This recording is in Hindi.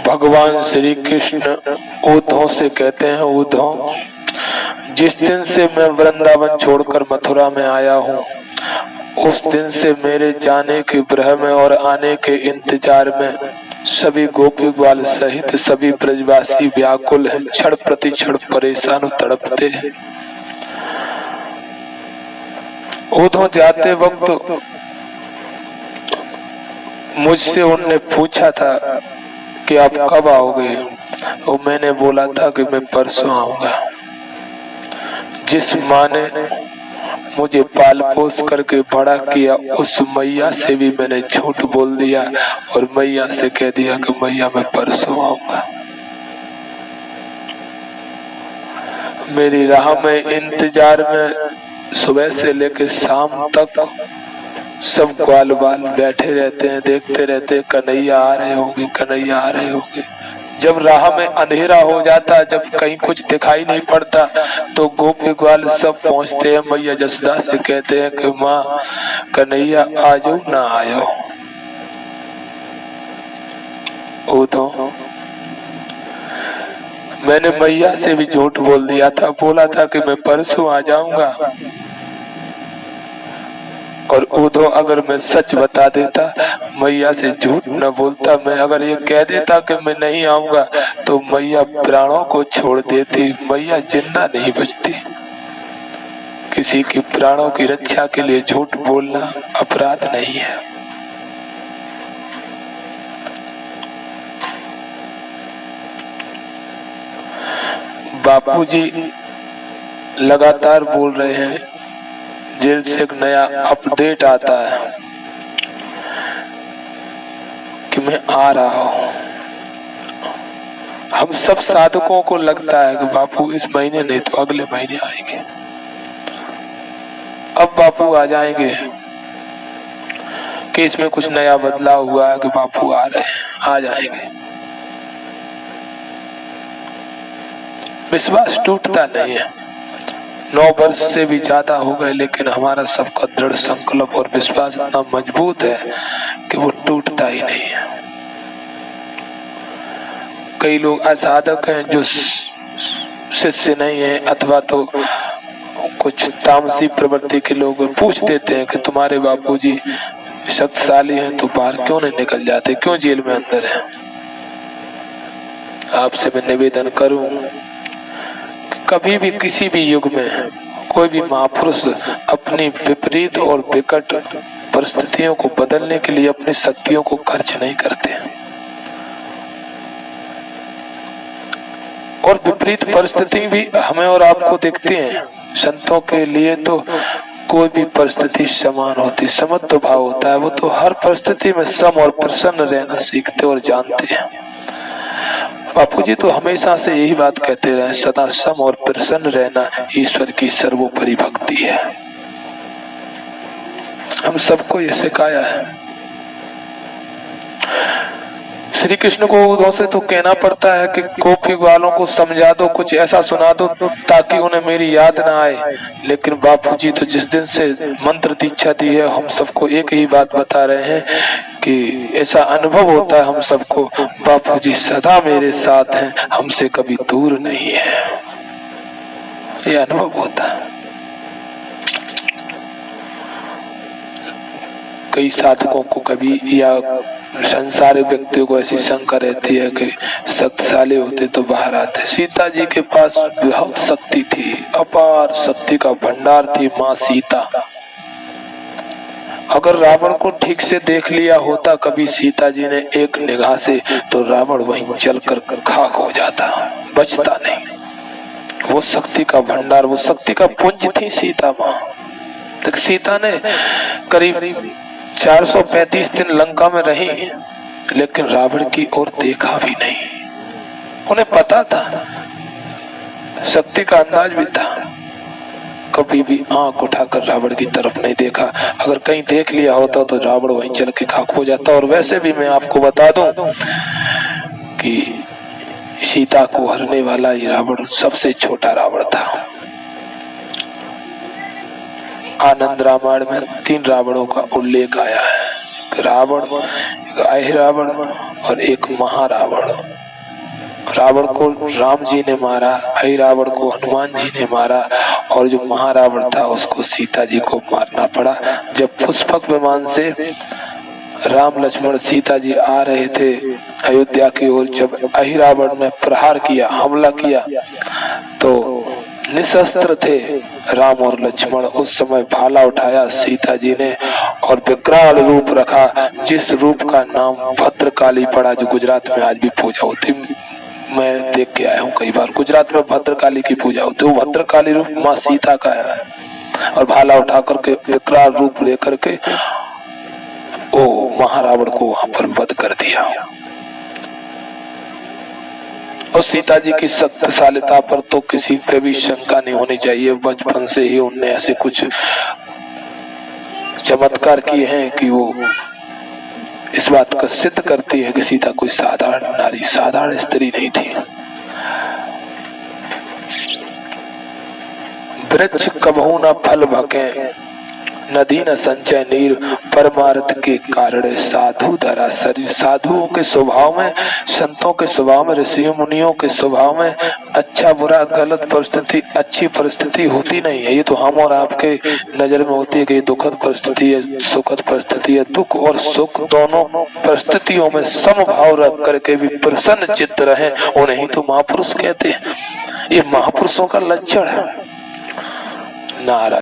भगवान श्री कृष्ण उद्धव से कहते हैं, उद्धव, जिस दिन से मैं वृंदावन छोड़कर मथुरा में आया हूँ, उस दिन से मेरे जाने के भ्रम में और आने के इंतजार में सभी गोपी ग्वाल सहित सभी ब्रजवासी व्याकुल हैं, क्षण प्रति क्षण परेशान तड़पते हैं। उद्धव जाते वक्त मुझसे उनने पूछा था कि आप कब आओगे, और मैंने बोला था कि मैं परसों आऊंगा। जिस माँ ने मुझे पाल पोस करके बड़ा किया, उस मैया से भी मैंने झूठ बोल दिया और मैया से कह दिया कि मैया मैं परसों आऊंगा। मेरी राह में इंतजार में सुबह से लेकर शाम तक सब ग्वाल बाल बैठे रहते हैं, देखते रहते हैं, कन्हैया आ रहे होंगे, कन्हैया आ रहे होंगे। जब राह में अंधेरा हो जाता, जब कहीं कुछ दिखाई नहीं पड़ता, तो गोपी ग्वाल सब पहुंचते हैं, मैया जसोदा से कहते हैं कि माँ कन्हैया आ जाओ ना आयो। उद्धव, मैंने मैया से भी झूठ बोल दिया था, बोला था कि मैं परसों आ जाऊंगा। और उद्धव, अगर मैं सच बता देता, मैया से झूठ न बोलता, मैं अगर ये कह देता कि मैं नहीं आऊंगा, तो मैया प्राणों को छोड़ देती, मैया जिंदा नहीं बचती। किसी की प्राणों की रक्षा के लिए झूठ बोलना अपराध नहीं है। बापूजी लगातार बोल रहे हैं, जैसे एक नया अपडेट आता है कि मैं आ रहा हूं। हम सब साधकों को लगता है कि बापू इस महीने नहीं तो अगले महीने आएंगे, अब बापू आ जाएंगे, कि इसमें कुछ नया बदलाव हुआ है कि बापू आ रहे हैं, आ जाएंगे। विश्वास टूटता नहीं है। 9 वर्ष से भी ज्यादा हो गए, लेकिन हमारा सबका दृढ़ संकल्प और विश्वास इतना मजबूत है कि वो टूटता ही नहीं है। कई लोग असाधक हैं जो शिष्य नहीं है, अथवा तो कुछ तामसी प्रवृत्ति के लोग पूछ देते हैं कि तुम्हारे बापूजी शक्तिशाली हैं तो बाहर क्यों नहीं निकल जाते, क्यों जेल में अंदर है। आपसे मैं निवेदन करूं, कभी भी किसी भी युग में कोई भी महापुरुष अपनी विपरीत और विकट परिस्थितियों को बदलने के लिए अपनी शक्तियों को खर्च नहीं करते। और विपरीत परिस्थिति भी हमें और आपको दिखती हैं। संतों के लिए तो कोई भी परिस्थिति समान होती, समत्व भाव होता है। वो तो हर परिस्थिति में सम और प्रसन्न रहना सीखते और जानते हैं। बापू जी तो हमेशा से यही बात कहते रहे, सदा सम और प्रसन्न रहना ईश्वर की सर्वोपरि भक्ति है। हम सबको ये सिखाया है। श्री कृष्ण को उद्धव से तो कहना पड़ता है कि गोपी वालों को समझा दो, कुछ ऐसा सुना दो ताकि उन्हें मेरी याद ना आए। लेकिन बापू जी तो जिस दिन से मंत्र दीक्षा दी है, हम सबको एक ही बात बता रहे हैं कि ऐसा अनुभव होता है हम सबको, बापू जी सदा मेरे साथ हैं, हमसे कभी दूर नहीं है। ये अनुभव होता है। कई साधकों को कभी या संसारिक व्यक्तियों को ऐसी शंका रहती है कि शक्तिशाली होते तो बाहर आते। सीता जी के पास बहुत शक्ति थी, अपार शक्ति का भंडार थी माँ सीता। अगर रावण को ठीक से देख लिया होता कभी सीता जी ने एक निगाह से, तो रावण वहीं जलकर खाक हो जाता, बचता नहीं। वो शक्ति का भंडार, वो शक्ति का पुंज थी सीता माँ। तो सीता ने करीब 435 दिन लंका में रही, लेकिन रावण की ओर देखा भी नहीं। उन्हें पता था, शक्ति का अंदाज भी था। कभी भी आंख उठाकर रावण की तरफ नहीं देखा। अगर कहीं देख लिया होता तो रावण वहीं चल के खाक हो जाता। और वैसे भी मैं आपको बता दूं कि सीता को हरने वाला ये रावण सबसे छोटा रावण था। आनंद रामायण में 3 रावणों का उल्लेख आया है। एक रावण, एक अहिरावण और एक महारावण। रावण को राम जी ने मारा, अहिरावण को हनुमान जी ने मारा, और जो महारावण था उसको सीता जी को मारना पड़ा। जब पुष्पक विमान से राम लक्ष्मण सीता जी आ रहे थे अयोध्या की ओर, जब अहिरावण ने प्रहार किया, हमला किया, तो निशस्त्र थे राम और लक्ष्मण। उस समय भाला उठाया सीता जी ने और विकराल रूप रखा, जिस रूप का नाम भद्रकाली पड़ा, जो गुजरात में आज भी पूजा होती। मैं देख के आया हूँ कई बार, गुजरात में भद्रकाली की पूजा होती है। वो भद्रकाली रूप माँ सीता का है, और भाला उठा करके विकराल रूप लेकर के वो महारावण को वहां पर वध कर दिया। और सीता जी की शक्तिशालिता पर तो किसी पे भी शंका नहीं होनी चाहिए। बचपन से ही उनने ऐसे कुछ चमत्कार किए हैं कि वो इस बात का सिद्ध करती है कि सीता कोई साधारण नारी, साधारण स्त्री नहीं थी। वृक्ष कबहू न फल भके, नदी न संचय नीर, परमार्थ के कारण साधु धरा शरीर। साधुओं के स्वभाव में, संतों के स्वभाव में, ऋषियों मुनियों के स्वभाव में अच्छा बुरा, गलत परिस्थिति, अच्छी परिस्थिति होती नहीं है। ये तो हम और आपके नजर में होती है कि दुखद परिस्थिति है, सुखद परिस्थिति है। दुख और सुख दोनों परिस्थितियों में समभाव रख करके भी प्रसन्न चित्त रहे, उन्हें ही तो महापुरुष कहते हैं। ये महापुरुषों का लक्षण है। नारायण।